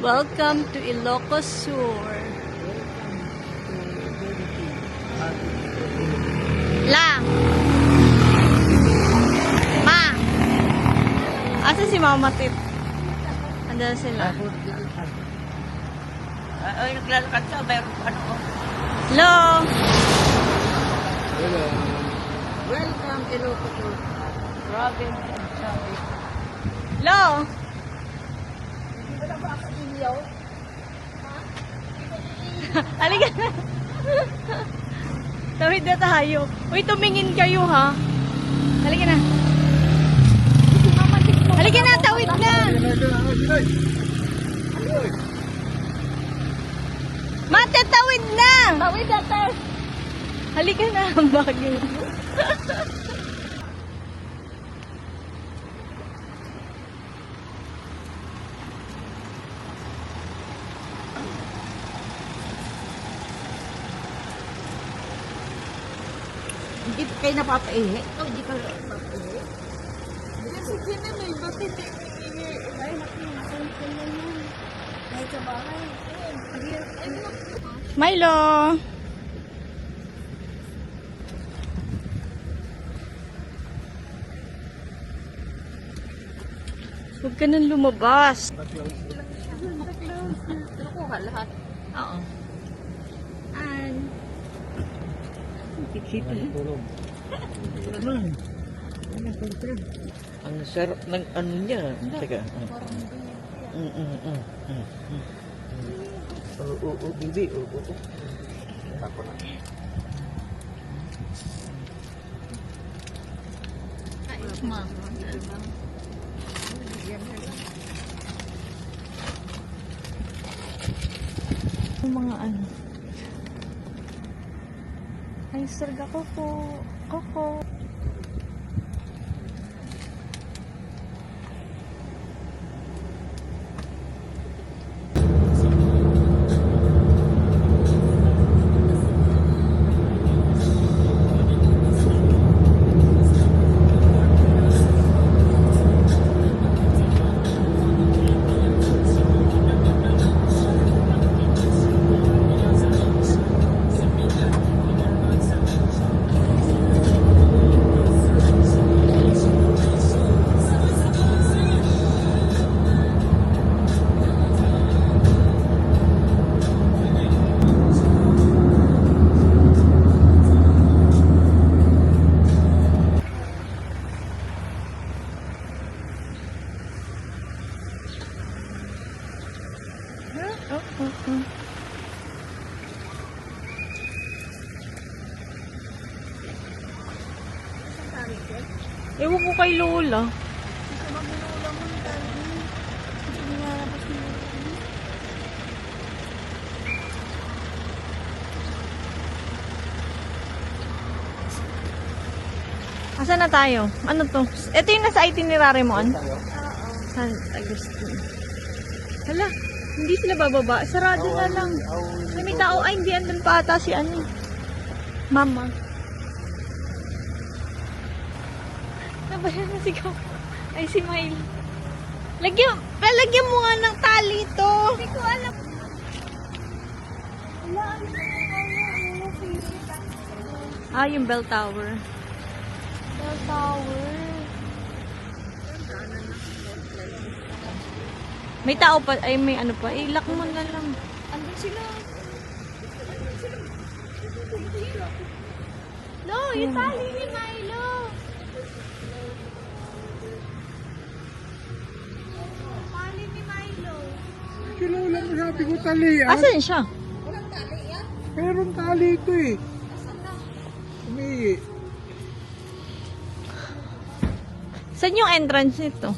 Welcome to Ilocos Sur. La! Ma! Asa si Mama Tit? Andiyan sila. Ay, naglalakad sa meron ano. Hello! Hello. Welcome, Ilocos Sur. Province and Sabi. Hello! Halika na. Tawid na tayo. Uy, tumingin kayo ha. Halika na. Halika na, tawid na. Mate, tawid na. Tawid na tayo. Halika na, ang bagay. Hindi kayo napapaihi? O, hindi ka napapaihi? Kasi sila may batin. Ay, nakin na yan. Ay, sa bahay. Milo. Huwag ka nang lumabas. Nakuha lahat. Oo. And Kita. Ang sarap ng ano niya. Teka. Oo, bibi. Oo. Ako na. yung mga ano. Ay, sarga koko. Koko. Ewan ko kay Lola. Asa na tayo? Ano to? Ito yung nasa itinerary mo, ano? San Agustin. Hala, hindi sila bababa. Sarado na lang. Ay, may tao. Ay, hindi. Andun pa ata si ano. Mama. Nabayan na sigaw. Ay, si Mail. Lalagyan mo nga ng tali to. Hindi ko alam. Ah, yung bell tower. Bell tower. May tao pa. Ay, may ano pa. Lock mo na lang. Andun sila. No, yung tali ni Milo. Tali ni Milo. Kilo lang sabi ko tali. Asan siya? Walang tali yan. Meron tali ito eh. Umihi. Saan yung entrance nito?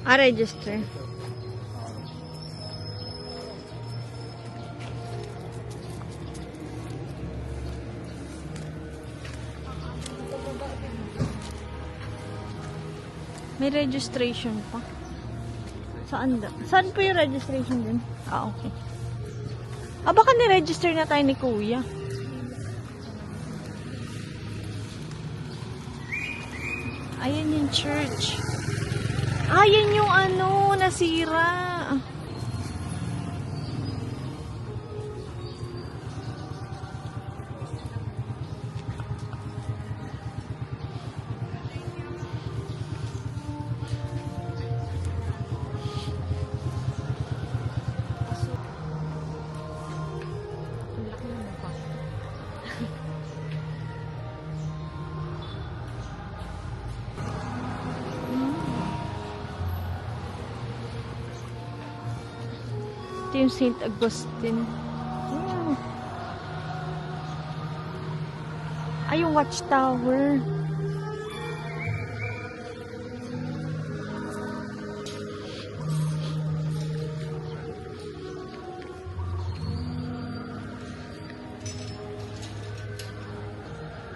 Ah, register. May registration pa. Saan da? Saan po yung registration din? Ah, okay. Ah, baka ni-register na tayo ni Kuya. Ayan yung church. Ah, yan yung ano, nasira. Ito yung St. Augustine. Ay, yung watchtower.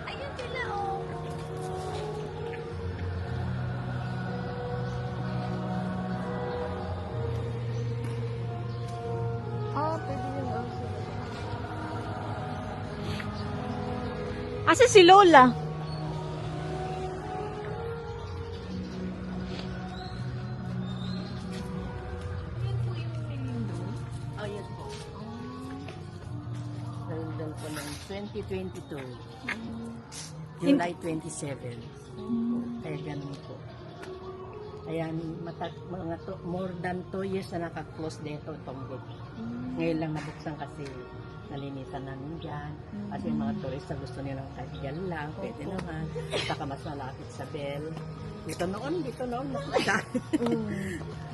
Ayun sila, oh. Ah, pwede yun also. Asa si Lola? Yan po yung nilindo. Oh, yes po. Nandun po ng 2022. July 27. Kaya ganun po. Ayan, more than 2 years na naka-close dito itong gate. Ngayon lang nabuksan kasi nalinisan namin dyan. Kasi yung mga turista gusto nilang kahit dyan lang, pwede naman. Saka mas malapit sa Bell. Dito noon.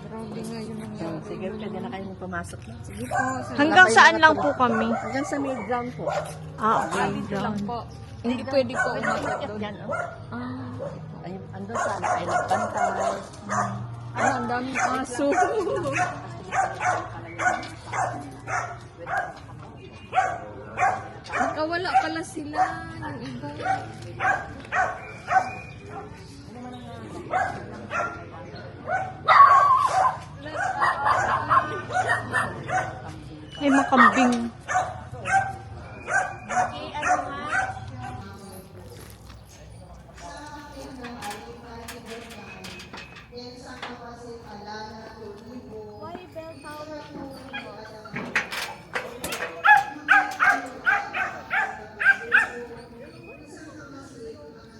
Grabe nga yun ang Sige, pwede na kayong pumasok na. Sige po. Hanggang saan lang po kami? Hanggang sa may ground po. Ah, okay. Dito lang po. Hindi pwede po umakyat doon. Yan, oh. Ah. Ay, andun sa ay nagpantay. Ano, ang daming aso. Nakawala pala sila. Yung iba. Ay, makambing.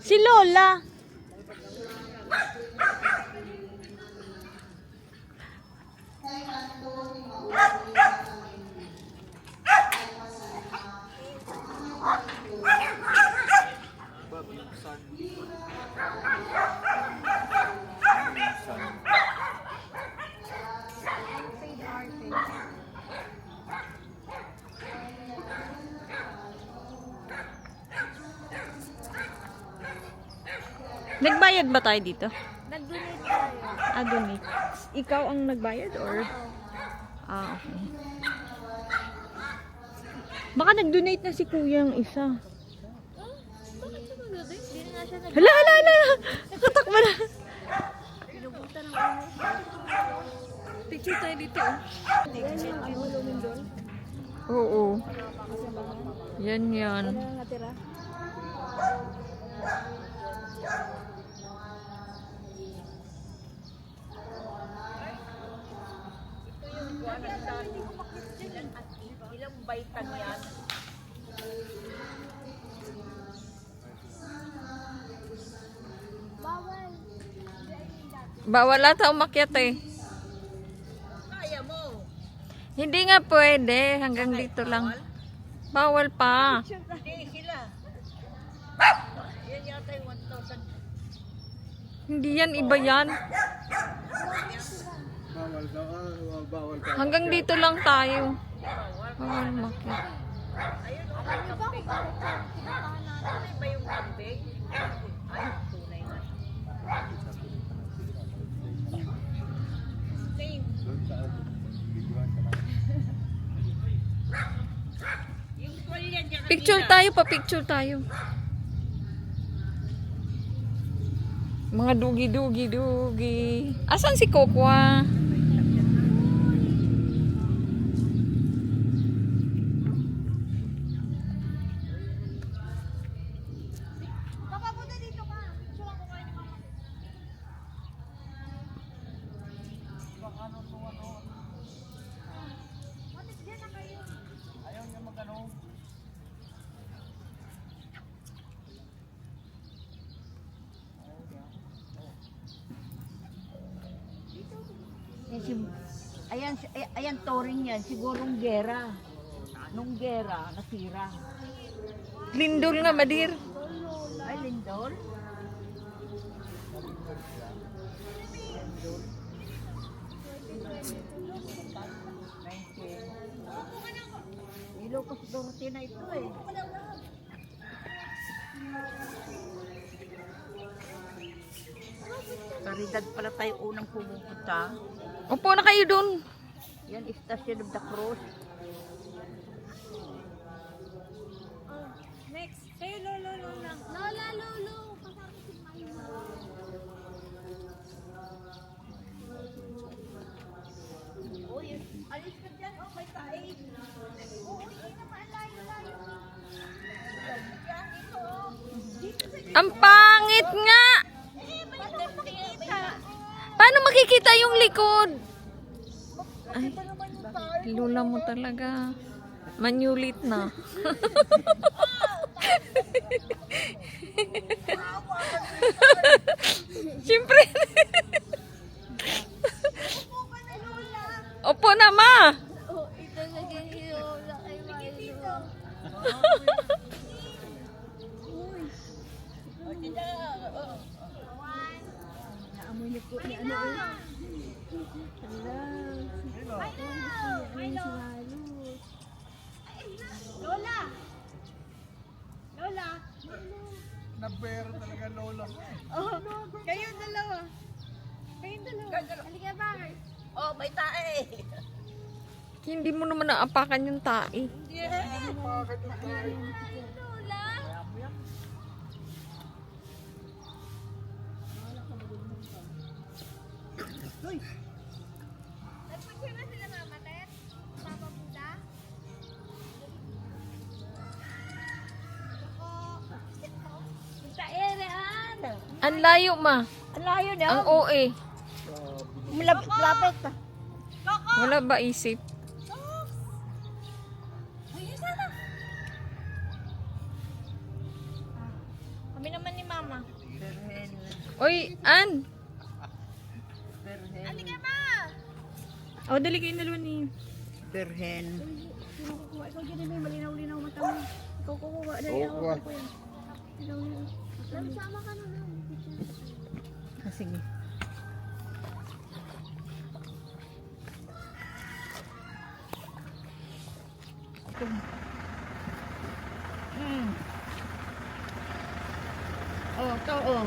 Si Lola. Nagbayad ba tayo dito? Nag-donate tayo. Ah, donate. Ikaw ang nagbayad or? Ah, okay. Baka nag-donate na si kuya ang isa. Bakit siya mag-donate? Hindi na nga siya nag- Hala, hala, hala! Nakatakbo na. Pinupunta ng ano. Picture tayo dito. Yan yung ano, lumindol. Oo. Yan yan. Ano yung natira? Ilang baitan yan? Bawal. Bawal ata umakyat eh. Kaya mo. Hindi nga pwede. Hanggang dito lang. Bawal pa. Hindi sila. Yan yata yung 1,000. Hindi yan. Iba yan. Bawal daw. Bawal ka. Hanggang dito lang tayo. Bawal umakyat. Ayun, okay, kambing. Tunay ba yung kambing? Ay, tunay na. Doon sa biguan sa Yung tuwalya dyan Picture tayo pa. Picture tayo. Mga dugi-dugi-dugi. Asan si Kokwa? ayan touring yan, sigurong gera. Nung gera, nasira. Lindol nga, Madir. Ay, Lindol. Ilocos Norte na ito eh. Caridad pala tayo unang pumupunta. Upo na kayo dun. Yan, Station of the Cross. Next. Kayo, lolo, lola. Lola, lolo. Uy, alis ka dyan. Oh, may tae. Oo, hindi naman layo-layo. Yan, ito. Dito sa Ang pangit nga! paano makikita? Paano makikita yung likod? Ay, Ito naman yung tae. lula mo talaga. Manyulit na. Siyempre. Opo na, ma. Ito na giniola kay Milo. Naamoy niyo po ni ano eh. Hello. Lola. Lola. Nabero talaga lolo. Oh, kayo dalawa. Kayong dalawa. Halika ba? Oh, may tae. Hindi mo naman naapakan yung tae. Bakit na tayo? Lola. Nagpunta na sila mama, Tet? Papa Buda? Punta Erean. Ang layo, ma. Ang layo niya. Ang OA. Lapit pa. Wala ba isip? Kami naman ni mama. Berhen. Oy, An. Berhen. Halika ba? O, dali kayo dalawa ni... Berhen. Ikaw dyan may malinaw-linaw mata mo. Ikaw kukuha. Dali ako. Kukuha. Malinaw-linaw. Sama ka na lang. Ah, sige. Oh, to oh.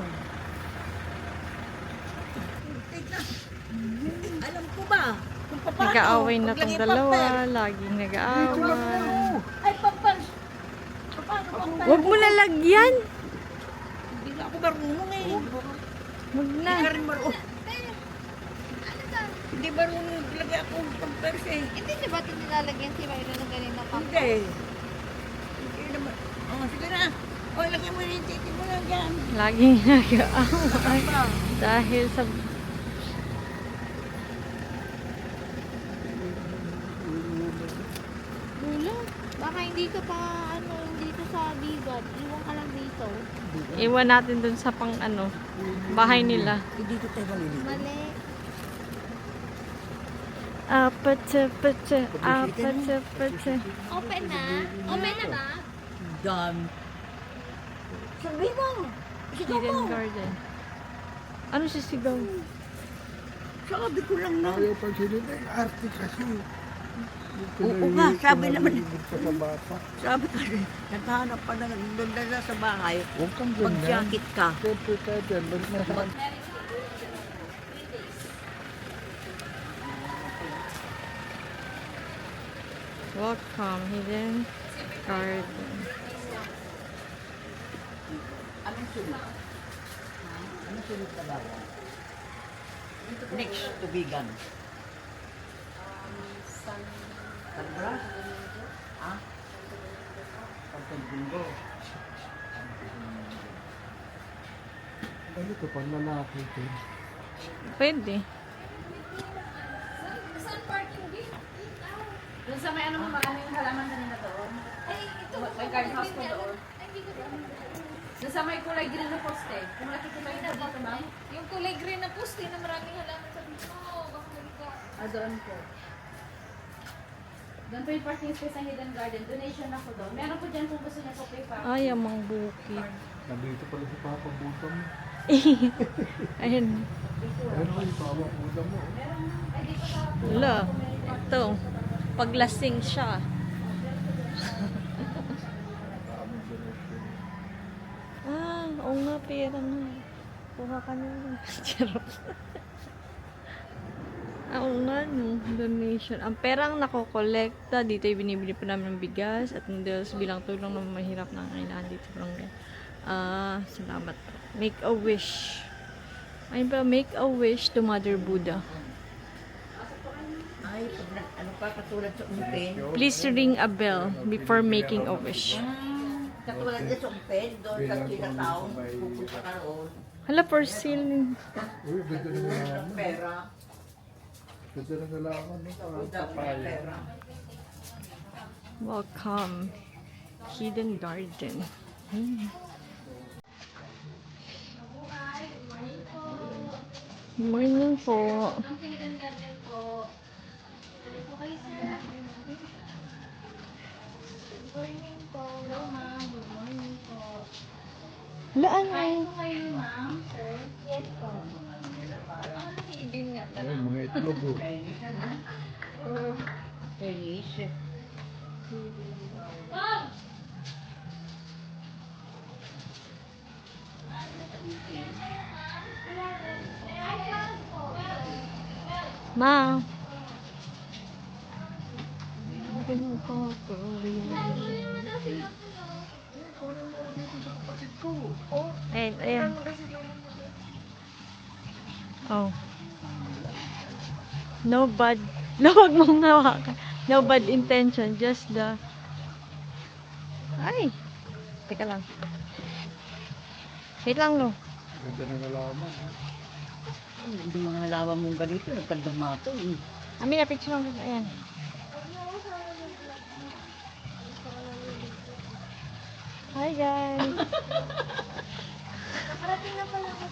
Alam ko ba? Kung paano. Nag-aaway na Maglagay tong pamper. dalawa. Laging nag-aaway. Ay, pampers. Paano pampers? Huwag mo lalagyan. Hindi na ako marunong eh. Huwag na. Hindi ka rin marunong. Hindi marunong lagay ako ng pampers eh. Hindi na ba ito nilalagyan si Milo ng ganito pa? Hindi. Hindi naman. Oh, sige na. Oh, lagyan mo yung titi mo lang dyan. Laging nag-aaway. Dahil sa... Lula, baka hindi ka pa dito sa bigat. Iwan ka lang dito. Iwan natin dun sa pang bahay nila. Dito tayo maliligo. Mali. Apatsa, apatsa, apatsa. Open na? Open na ba? Dami. Sabi mo. Sigaw Hidden mo. garden. Ano sisigaw? Sabi ko lang na. Ayaw pa sila na yung arte kasi. Oo nga, sabi naman. Pa sa bata. Sabi ko rin, naghahanap pa na doon na sa bahay. Huwag kang ganyan. Mag-jacket ka. Siyempre tayo dyan. Welcome, hidden garden. Anong sunod? Anong sunod ka ba? Next to vegan. Kalbra? Ha? Pagkagbinggo. Ano ito pang lalaki ito? Pwede. Doon sa may maraming halaman na nila doon. Ay, ito. May garden house ko doon. Ay, hindi ko Nasa may kulay green na poste. Kung nakikita niyo na dito, ma'am. Yung kulay green na poste na maraming halaman sa dito. Oo, baka nalika. Doon po. Doon po yung parking space ng Hidden Garden. Donation ako doon. Meron po dyan kung gusto niya po pay parking. Ay, amang bukid. Nandito pala si Papa Budang mo. Ayan. Ano kayo, Papa Budang mo? Wala. Ito. Paglasing siya. Oo nga, pera na. Kuha ka na lang. Charot. Oo nga, no. Donation. Ang perang nakokolekta, dito ay binibili pa namin ng bigas at noodles bilang tulong ng mahirap na kailangan dito. Salamat. Make a wish. Ayun pala, make a wish to Mother Buddha. Ay, pag ano pa, katulad sa umpin. Please ring a bell before making a wish. Katulad sa umpin, doon sa Chinatown, pupunta ka roon. Hala, for sale. Uy, ganda na nga. Ng pera. Ganda na galaman. Dami ng pera. Welcome. Hidden Garden. Morning po. Ang Hidden Garden po. Ano po kayo, sir? Good morning po. Hello, ma'am. Good morning po. Hala, ano? Kain po kayo, ma'am, sir? Yes po. Hidden nga Ay, mga itlog oh. Feliz. Ma. Ayan, ayan. Oh. No bad, no, wag mong hawakan. No bad intention, just the... Ay! Teka lang. Wait lang, lo. Ganda na galaman. Hindi mga halaman mong ganito, nagkandamato eh. Ami na picture lang. Ayan. Hi guys. Nakarating na pala ako.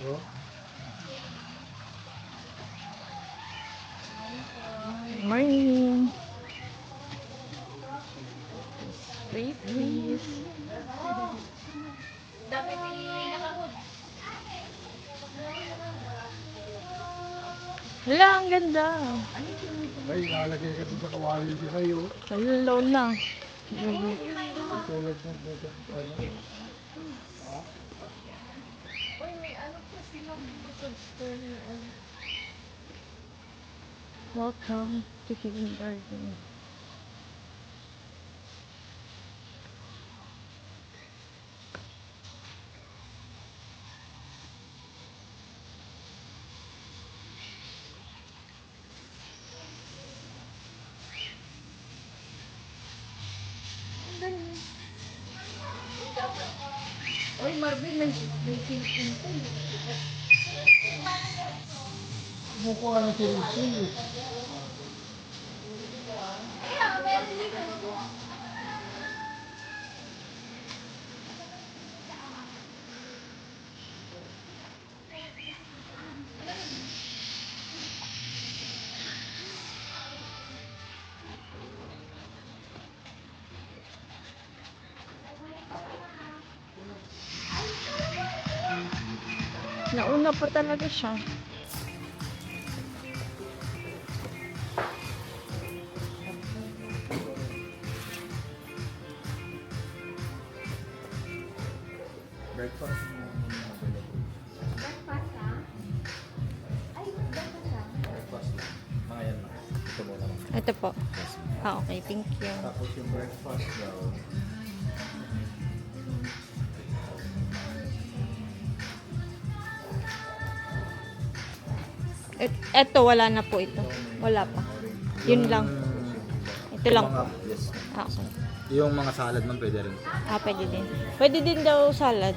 Oh. Morning. Wait, please. Dami nakahod. Hala, ang ganda. Ay, ilalagay ka dun sa kawali din kayo. Hello lang. Tulad ng ano. Welcome to Hidden Garden. Uy, Marvin, may silipin ko. Mukha na si Rizal. Nauna pa talaga siya. Breakfast mo available. Breakfast lang? Ay, breakfast lang. Breakfast lang. Mga yan lang. Ito mo naman. Ito po. Okay, thank you. Tapos yung breakfast daw. Eto, wala na po ito. Wala pa. Yun lang. Ito lang po. Yes. Okay. Yung mga salad man pwede rin. Pwede din. Pwede din daw salad.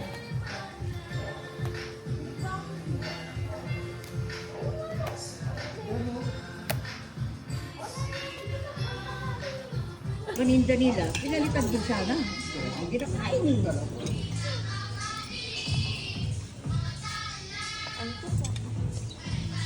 paninda nila, pinalitan din sana. Hindi na kainin.